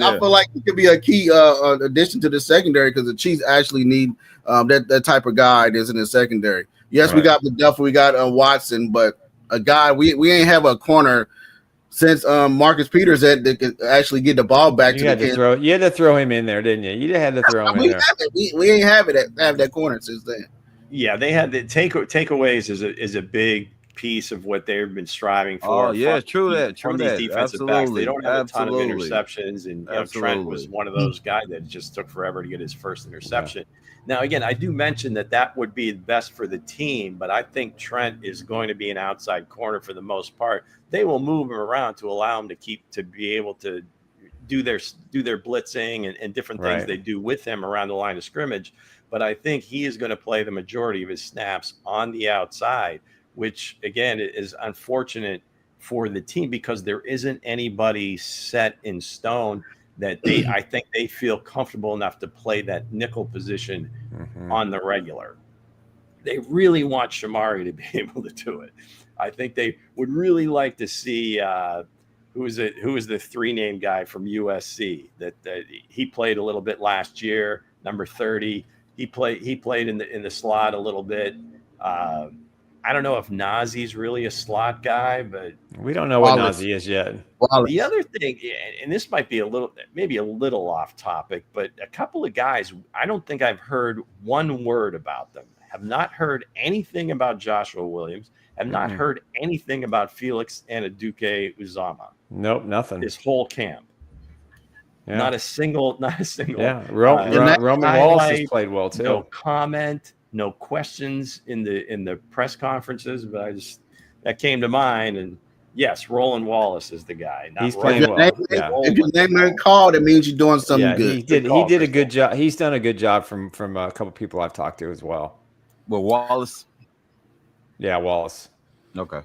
it could be a key addition to the secondary because the Chiefs actually need that type of guy that's in the secondary. Yes, right. We got McDuffie, we got Watson, but a guy we ain't have a corner since Marcus Peters that could actually get the ball back. You had to throw him in there, didn't you? You had to throw him in there. We ain't have that corner since then. Yeah, they had the takeaways is a big piece of what they've been striving for. Oh yeah, true that. From these defensive backs, they don't have a ton of interceptions, and Trent was one of those guys that just took forever to get his first interception. Yeah. Now, again, I do mention that would be best for the team, but I think Trent is going to be an outside corner for the most part. They will move him around to allow him to be able to do their blitzing and different things they do with him around the line of scrimmage. But I think he is going to play the majority of his snaps on the outside, which, again, is unfortunate for the team because there isn't anybody set in stone that I think they feel comfortable enough to play that nickel position on the regular. They really want Shamari to be able to do it. I think they would really like to see who is the 3-name guy from USC that he played a little bit last year, number 30. He played in the slot a little bit. I don't know if Nazee's really a slot guy, but we don't know what Nazee is yet. The other thing, and this might be a little off topic, but a couple of guys, I don't think I've heard one word about them. Have not heard anything about Joshua Williams. Have not heard anything about Felix Anaduke Uzama. Nope, nothing. This whole camp. Yeah. Not a single. Yeah, Roman Wallace has played well too. No comment. No questions in the press conferences, but that came to mind. And yes, Roland Wallace is the guy. He's playing well. If your name is called, it means you're doing something good. He did a good job. He's done a good job from a couple people I've talked to as well. Well, Wallace. Yeah, Wallace. Okay.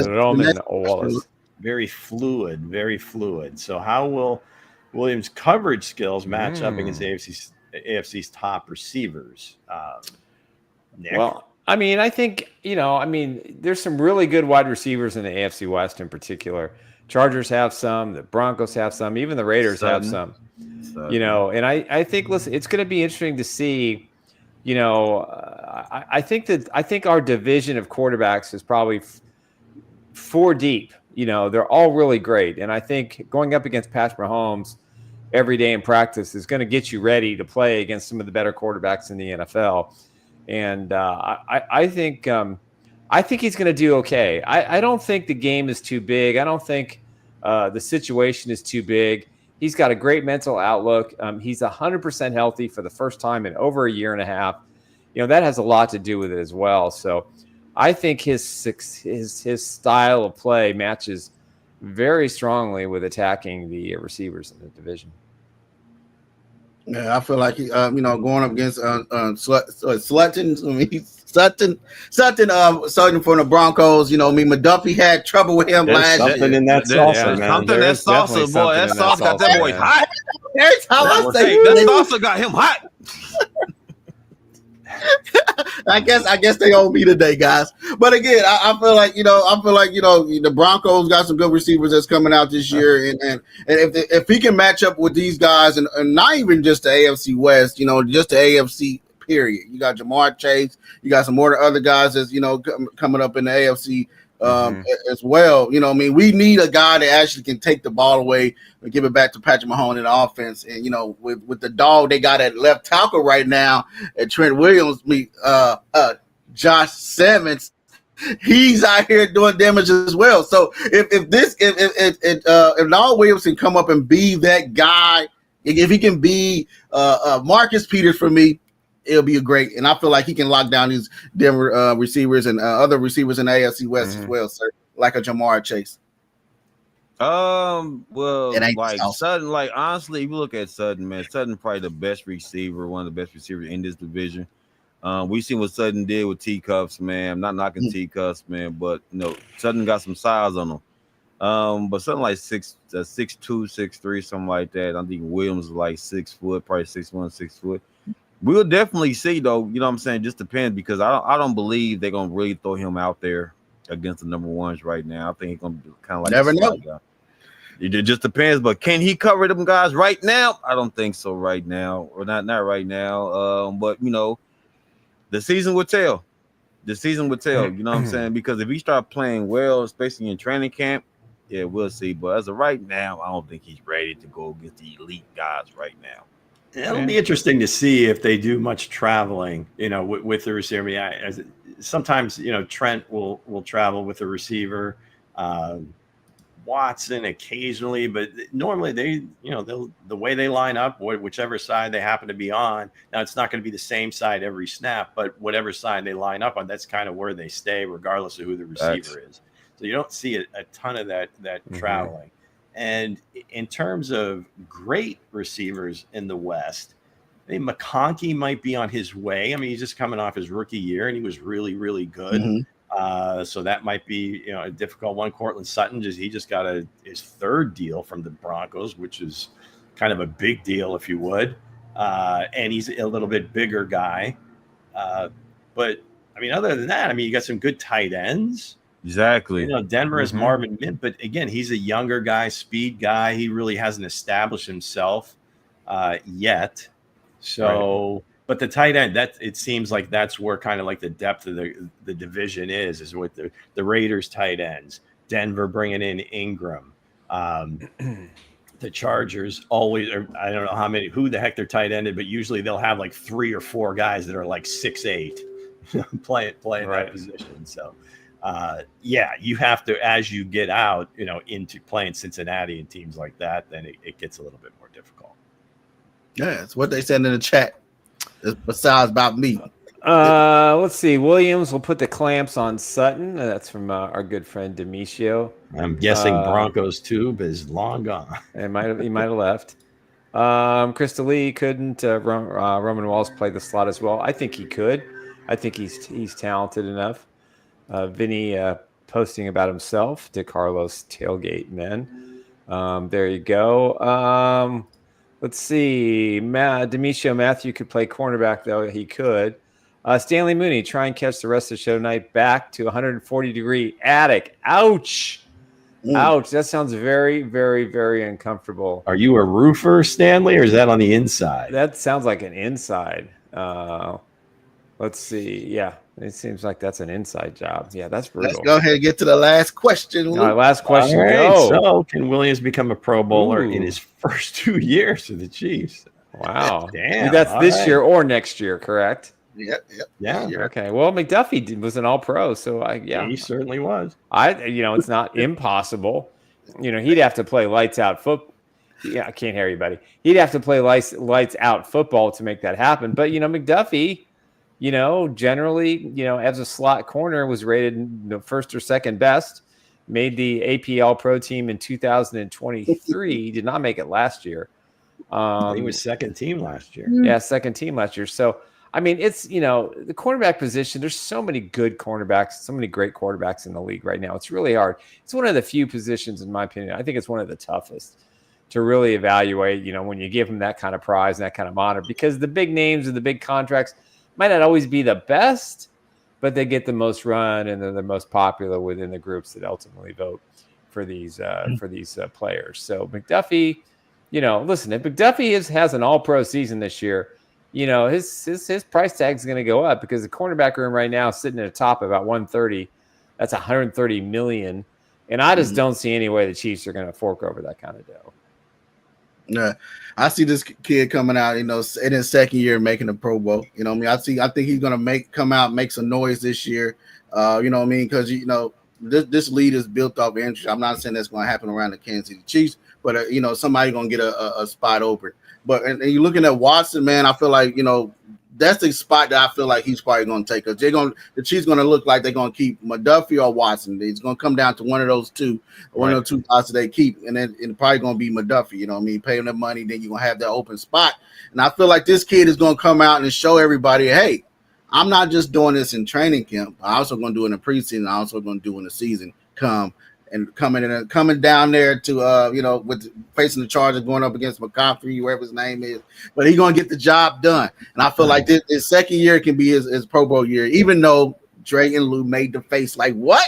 Roman Wallace. Very fluid. So how will Williams' coverage skills match up against AFC's top receivers? Nick? Well, I think, there's some really good wide receivers in the AFC West in particular. Chargers have some, the Broncos have some, even the Raiders have some. And I think, listen, it's going to be interesting to see, I think our division of quarterbacks is probably 4 deep. They're all really great. And I think going up against Patrick Mahomes every day in practice is going to get you ready to play against some of the better quarterbacks in the NFL. And I think he's going to do okay. I don't think the game is too big. I don't think the situation is too big. He's got a great mental outlook. He's 100% healthy for the first time in over a year and a half. That has a lot to do with it as well. So I think his style of play matches very strongly with attacking the receivers in the division. Yeah, I feel like he, going up against Sutton from the Broncos. McDuffie had trouble with him last year. Something in that salsa, man. Something that salsa, boy. That salsa got that boy hot. Every time I say that salsa got him hot. I guess they owe me today, guys. But again, I feel like the Broncos got some good receivers that's coming out this year, and if he can match up with these guys, and not even just the AFC West, just the AFC period. You got Jamar Chase, you got some more other guys that's coming up in the AFC as well. We need a guy that actually can take the ball away and give it back to Patrick Mahomes in the offense. And with the dog they got at left tackle right now at Trent Williams, Josh Simmons, he's out here doing damage as well. So if Nohl Williams can come up and be that guy, if he can be Marcus Peters for me, it'll be a great. And I feel like he can lock down these Denver receivers and other receivers in the AFC West as well, sir, like a Jamar Chase. Well, like Sutton, like honestly, if you look at Sutton, man, Sutton probably the best receiver, one of the best receivers in this division. We seen what Sutton did with T-Cuffs, man. I'm not knocking T-Cuffs, man, but Sutton got some size on him. But something like 6'2", 6'3", something like that. I think Williams is like 6 foot, probably 6'1", 6 foot. We'll definitely see, though. You know what I'm saying? Just depends, because I don't believe they're gonna really throw him out there against the number ones right now. I think he's gonna be kind of like never know. Guy. It just depends, but can he cover them guys right now? I don't think so right now, or not right now. But the season will tell. The season will tell. You know what I'm saying? Because if he start playing well, especially in training camp, yeah, we'll see. But as of right now, I don't think he's ready to go against the elite guys right now. It'll be interesting to see if they do much traveling, with the receiver. I mean, sometimes, Trent will travel with the receiver, Watson occasionally, but normally they'll the way they line up, whichever side they happen to be on. Now, it's not going to be the same side every snap, but whatever side they line up on, that's kind of where they stay, regardless of who the receiver is. So you don't see a ton of that traveling. And in terms of great receivers in the West, I think McConkey might be on his way. I mean, he's just coming off his rookie year, and he was really, really good. So that might be a difficult one. Cortland Sutton, he just got his third deal from the Broncos, which is kind of a big deal, if you would. And he's a little bit bigger guy. But I mean, other than that, I mean, you got some good tight ends. Exactly. Denver is Marvin Mint, but again, he's a younger guy, speed guy. He really hasn't established himself yet. So, but the tight end, it seems like that's where kind of like the depth of the division is with the Raiders tight ends. Denver bringing in Ingram. The Chargers always, I don't know who the heck they're tight ended, but usually they'll have like 3 or 4 guys that are like 6'8", playing that position. So. You have to, as you get out, into playing Cincinnati and teams like that, then it gets a little bit more difficult. Yeah, it's what they said in the chat. Besides about me. Let's see. Williams will put the clamps on Sutton. That's from our good friend Demetrio. I'm guessing Broncos tube is long gone. He might have left. Krista Lee couldn't. Roman Walls play the slot as well. I think he could. I think he's talented enough. Vinny posting about himself to Carlos Tailgate Men. There you go. Let's see. Demetrio Matthew could play cornerback, though. He could. Stanley Mooney, try and catch the rest of the show tonight back to 140-degree attic. Ouch. Ouch. That sounds very, very, very uncomfortable. Are you a roofer, Stanley, or is that on the inside? That sounds like an inside. Let's see. Yeah, it seems like that's an inside job. Yeah, that's brutal. Let's go ahead and get to the last question. All right, last question. Right, go. So, can Williams become a Pro Bowler in his first 2 years with the Chiefs? Wow. Damn. That's this year or next year, correct? Yeah. Okay. Well, McDuffie was an All-Pro, so he certainly was. It's not impossible. He'd have to play lights out football. Yeah, I can't hear you, buddy. He'd have to play lights out football to make that happen. But McDuffie, generally, as a slot corner, was rated first or second best. Made the AP All-Pro team in 2023. Did not make it last year. He was second team last year. Yeah, second team last year. So, I mean, it's, the cornerback position, there's so many good cornerbacks, so many great quarterbacks in the league right now. It's really hard. It's one of the few positions, in my opinion. I think it's one of the toughest to really evaluate, when you give them that kind of prize and that kind of honor, because the big names and the big contracts might not always be the best, but they get the most run and they're the most popular within the groups that ultimately vote for these players. So McDuffie, listen, if McDuffie has an All-Pro season this year, his price tag is going to go up, because the cornerback room right now is sitting at a top of about 130. That's $130 million, and I just don't see any way the Chiefs are going to fork over that kind of dough. Yeah, I see this kid coming out, in his second year making a Pro Bowl. You know what I mean? I think he's gonna come out, make some noise this year. You know what I mean? Because this lead is built off interest. I'm not saying that's gonna happen around the Kansas City Chiefs, but somebody gonna get a spot open. But and you're looking at Watson, man. I feel like that's the spot that I feel like he's probably going to take us. The Chiefs going to look like they're going to keep McDuffie or Watson. It's going to come down to one of those two, one of the two spots that they keep, and then it's probably going to be McDuffie. You know what I mean? Pay him the money, then you're going to have that open spot. And I feel like this kid is going to come out and show everybody, hey, I'm not just doing this in training camp. I'm also going to do it in the preseason. I'm also going to do it in the season coming down there to with facing the Chargers, going up against McCaffrey, whoever his name is, but he's gonna get the job done. And I feel like this second year can be his Pro Bowl year, even though Dre and Lou made the face like, what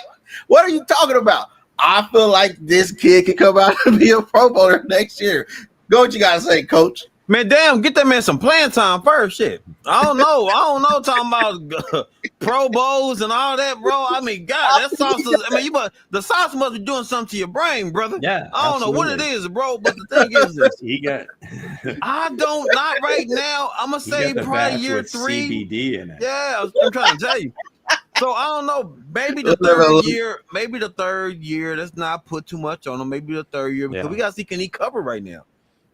are you talking about? I feel like this kid can come out and be a Pro Bowler next year. Go, what you gotta say, Coach? Man, damn, get that man some playing time first. Shit. I don't know talking about Pro Bowls and all that, bro. I mean, God, that sauce the sauce must be doing something to your brain, brother. Yeah. I don't know what it is, bro, but the thing is this. Not right now. I'm gonna say probably year 3. CBD in it. Yeah, I'm trying to tell you. So I don't know. Maybe the third year. Let's not put too much on him. Maybe the third year because we gotta see, can he cover right now?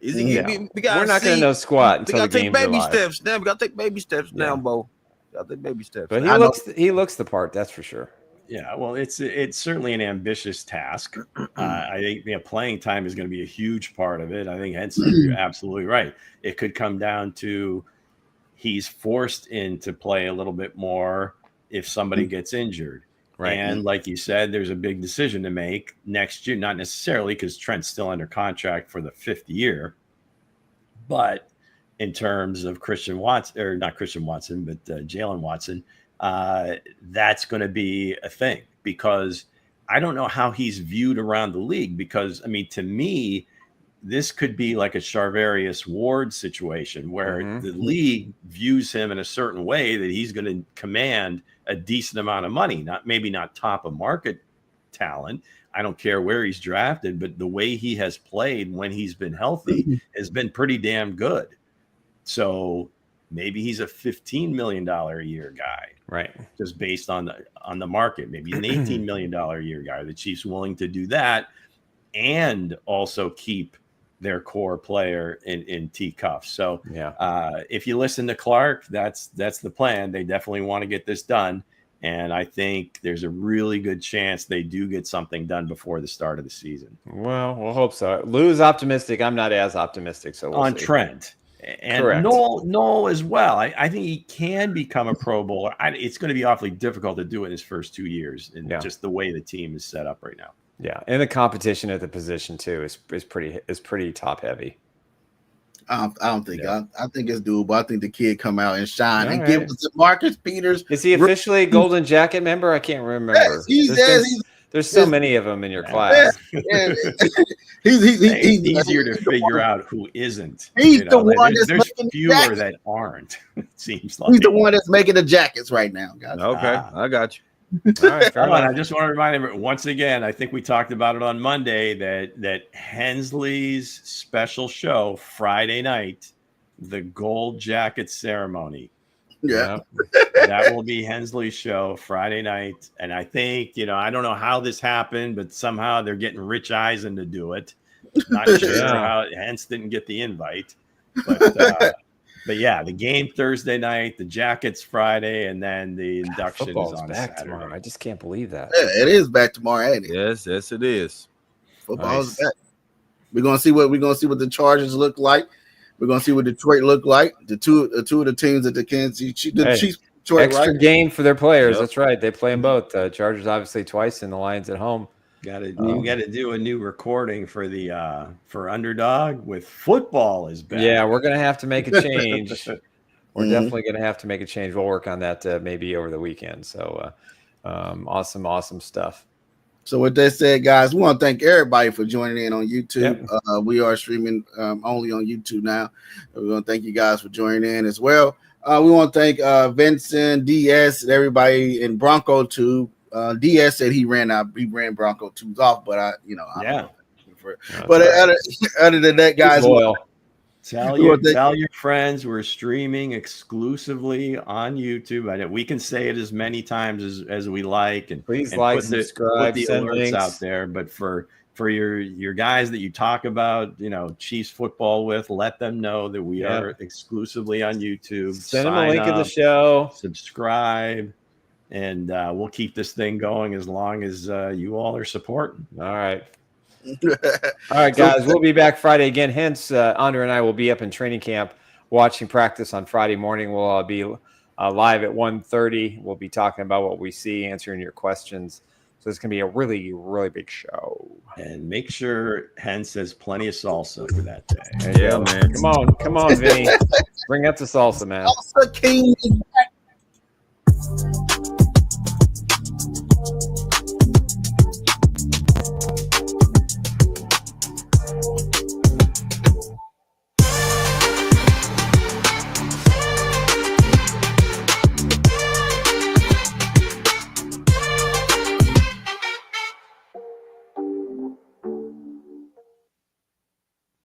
We're not going to know squat until the game's baby alive. steps now. We got to take baby steps now, Bo. Got to take baby steps. But he looks the part, that's for sure. Yeah, well, it's certainly an ambitious task. I think playing time is going to be a huge part of it. I think Hense, you're absolutely right. It could come down to he's forced into play a little bit more if somebody gets injured. Right. And like you said, there's a big decision to make next year, not necessarily because Trent's still under contract for the 5th year, but in terms of Jalen Watson, that's going to be a thing because I don't know how he's viewed around the league because, I mean, to me, this could be like a Charvarius Ward situation where the league views him in a certain way that he's going to command a decent amount of money, maybe not top of market talent. I don't care where he's drafted, but the way he has played when he's been healthy has been pretty damn good. So maybe he's a $15 million a year guy, right? Just based on the market, maybe an $18 million a year guy. The Chiefs willing to do that and also keep their core player in T cuffs. So if you listen to Clark, that's the plan. They definitely want to get this done. And I think there's a really good chance they do get something done before the start of the season. Well, we'll hope so. Lou's optimistic. I'm not as optimistic. So we'll see. Trent. And Nohl as well. I think he can become a Pro Bowler. It's going to be awfully difficult to do it in his first 2 years and just the way the team is set up right now. Yeah, and the competition at the position too is pretty top heavy. I don't think I think it's doable. I think the kid come out and shine and give us Marcus Peters. Is he officially a Golden Jacket member? I can't remember. Yes, there's so many of them in your class. He's easier to figure out who isn't. He's the one there's fewer that aren't. It seems like he's the one that's making the jackets right now, guys. Okay, I got you. All right, I just want to remind everyone once again. I think we talked about it on Monday that Hensley's special show Friday night, the gold jacket ceremony. Yeah, that will be Hensley's show Friday night. And I think I don't know how this happened, but somehow they're getting Rich Eisen to do it. Not sure how Hens didn't get the invite, but yeah, the game Thursday night, the jackets Friday, and then the induction is on back Saturday. Tomorrow. I just can't believe that. Yeah, it is back tomorrow, ain't it? Yes, it is. Football is back. We're gonna see what the Chargers look like. We're gonna see what Detroit look like. The two of the teams that the Kansas City Chiefs, Detroit, extra game for their players. That's right. They play them both. Chargers obviously twice, and the Lions at home. You got to do a new recording for the for Underdog with football is back. Yeah, we're gonna have to make a change. We're definitely gonna have to make a change. We'll work on that maybe over the weekend. So awesome stuff. So with that said, guys, we want to thank everybody for joining in on YouTube. Yep. We are streaming only on YouTube now. We want to thank you guys for joining in as well. We want to thank Vincent, DS, and everybody in Bronco Tube. DS said he ran Bronco Tubes off, but I don't know offer. But other than that, guys, tell your friends we're streaming exclusively on YouTube. I know we can say it as many times as we like, and please like, subscribe, put the send alerts links out there. But for your guys that you talk about, Chiefs football with, let them know that we are exclusively on YouTube. Send them a link of the show. Subscribe. And we'll keep this thing going as long as you all are supporting. All right. All right, guys. We'll be back Friday again. Hence, Andre and I will be up in training camp watching practice on Friday morning. We'll be live at 1:30. We'll be talking about what we see, answering your questions. So it's going to be a really, really big show. And make sure Hense has plenty of salsa for that day. Yeah, man. Come on, Vinny. Bring up the salsa, man. Salsa King.